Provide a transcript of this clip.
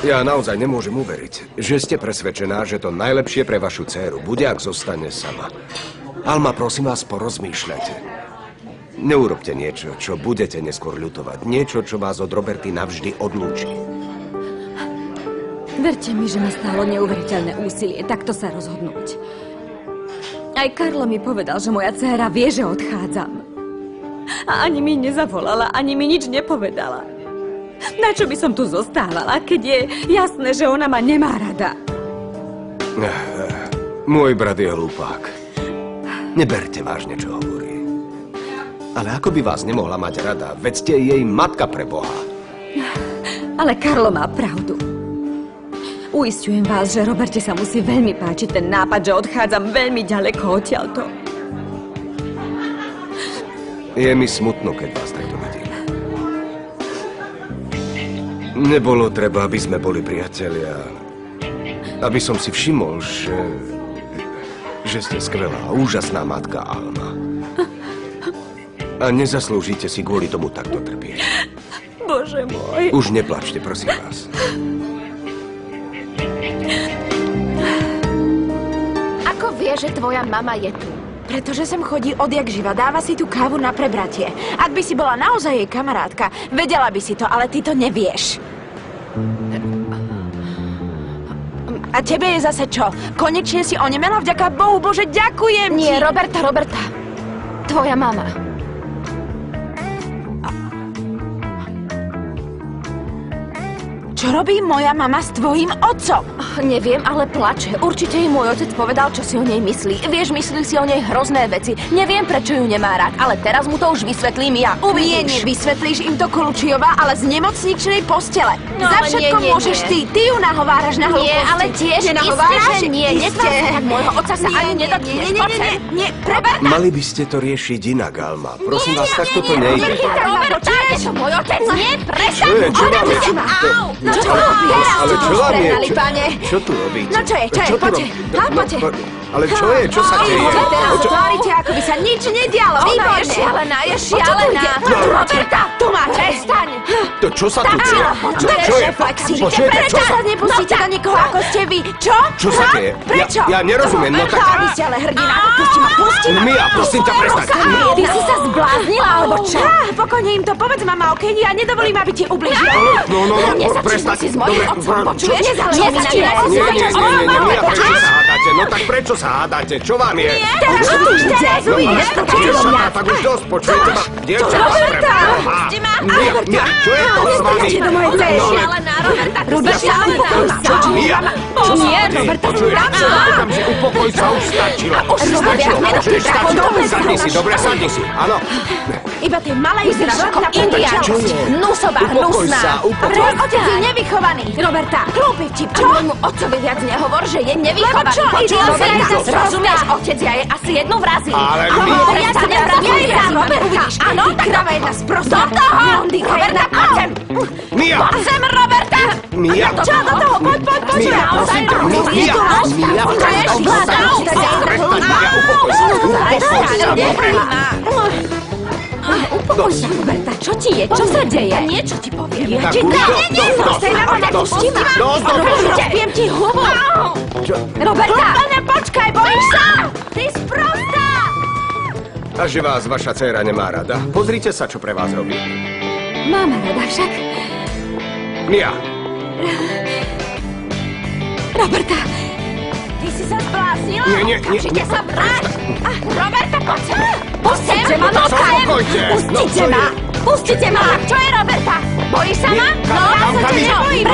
Ja naozaj nemôžem uveriť, že ste presvedčená, že to najlepšie pre vašu dcéru bude, ak zostane sama. Alma, prosím vás, porozmýšľajte. Neurobte niečo, čo budete neskôr ľutovať. Niečo, čo vás od Roberty navždy odlúči. Verte mi, že mi stálo neuveriteľné úsilie takto sa rozhodnúť. Aj Karlo mi povedal, že moja dcéra vie, že odchádzam. A ani mi nezavolala, ani mi nič nepovedala. Na čo by som tu zostávala, keď je jasné, že ona ma nemá rada? Môj brat je hlupák. Neberte vážne, čo hovorí. Ale ako by vás nemohla mať rada? Veď ste jej matka pre Boha. Ale Karlo má pravdu. Uisťujem vás, že Roberte sa musí veľmi páčiť ten nápad, že odchádzam veľmi ďaleko odtiaľto. Je mi smutno, keď vás takto vidím. Nebolo treba, aby sme boli priatelia. Aby som si všimol, že ste skvelá, úžasná matka, Alma. A nezaslúžite si kvôli tomu takto trpieť. Bože môj. Už neplačte, prosím vás. Ako vie, že tvoja mama je tu? Pretože sem chodí odjak živa, dáva si tú kávu na prebratie. Ak by si bola naozaj jej kamarátka, vedela by si to, ale ty to nevieš. A tebe je zase čo? Konečne si onemela? Vďaka Bohu, Bože, ďakujem ti! Nie, Roberta. Tvoja mama. Čo robí moja mama s tvojím otcom? Neviem, ale plače. Určite jej môj otec povedal, čo si o nej myslí. Vieš, myslí si o nej hrozné veci. Neviem, prečo ju nemá rád, ale teraz mu to už vysvetlím ja. Nie, nevysvetlíš im to Kolučiová, ale z nemocničnej postele. No, za všetko nie. môžeš ty ju nahováraš na hlúposti. Nie, ale tiež isté, že nie. Netvár sa tak, môjho otca sa ani nedotkneš. Nie, Roberta! Mali by ste to riešiť inak, Alma. Prosím vás, takto to nejde. Roberta, je to môj otec. Nie, prestaň. Čo vám je? No čo robíš? Ale čo vám je? Pane. Čo tu robíte? No čo je? Poďte. Poďte. Ale čo je? Čo sa deje? Teraz tvárite, ako by sa nič nedialo. Ona je šialená. Roberta, tu máte. prestaň. To čo sa tu deje? Čo je? Počujete, čo Prečo sa... sa nepustíte do niekoho, ako ste vy? Čo? Čo sa deje? Prečo? Ja nerozumiem, no tak... Vy ste ale hrdina, pusti ma. Mia, prosím ťa, prestaň. Ty si sa zbláznila, alebo čo? Pokojne im to povedz, mama, okej? Ja nedovolím, aby ti ubližili. No, Nezačínaj si s mojím otcom, počuješ? Nezačínaj si s mojím Nie, otcom. Mia, prečo sa hádate? No tak prečo sa hádate? Čo vám je? Teraz tu teraz uvidíš, to Tak už dosť, počujete ma? Dievča, Pusti ma. Mia, čo je to s vami? do mojej cery. Šialená, Roberta, ty si Roberta, šialená. upokoj sa. Mia, čo sa Nie, deje? Roberta, Počuješ? Okamžite, upokoj sa, už stačilo. Počuješ, stačilo. Sadni si, dobre, sadni si. Áno. Iba tie malé Vyzeráš ako na indián. Čo je? Hnusová, Upokoj hnusná. sa, A upokoj. tvoj otec je nevychovaný. Roberta, Hlúpy vtip, A čo? môjmu otcovi viac nehovor, že je nevychovaný. Lebo čo? Počuješ, Roberta, Roberta, rozumieš? Otec ja je asi jednu vrazí. Ale Ja sa nevrazím, uvidíš. Áno, tak dáva jedna sprostá. Do toho! Blondýnka jedna. Poďem! Mia, Sem, Roberta! Mia. Čo do toho? Poď. Mia, prosím ťa, Mia, Chceš? prestaň, Mia, upokoj sa. Upokoj sa, dobre. upokoj sa, Roberta, čo ti je? Čo sa deje? Niečo ti poviem. Tak už dosť. Viem ti hubu. Roberta! Počkaj, bojíš sa? Ty sprostá! A že vás vaša dcéra nemá rada? Pozrite sa, čo pre vás robí. Mám rada však. Mia, Roberta, Ty si sa zbláznila? nie. Určite sa vráť! Roberta, poď sem! pustite ma, Spokojte. Pustite ma! Pustite ma! Čo je, Roberta? Bojíš sa ma? Kam Ja sa ideš? nebojím.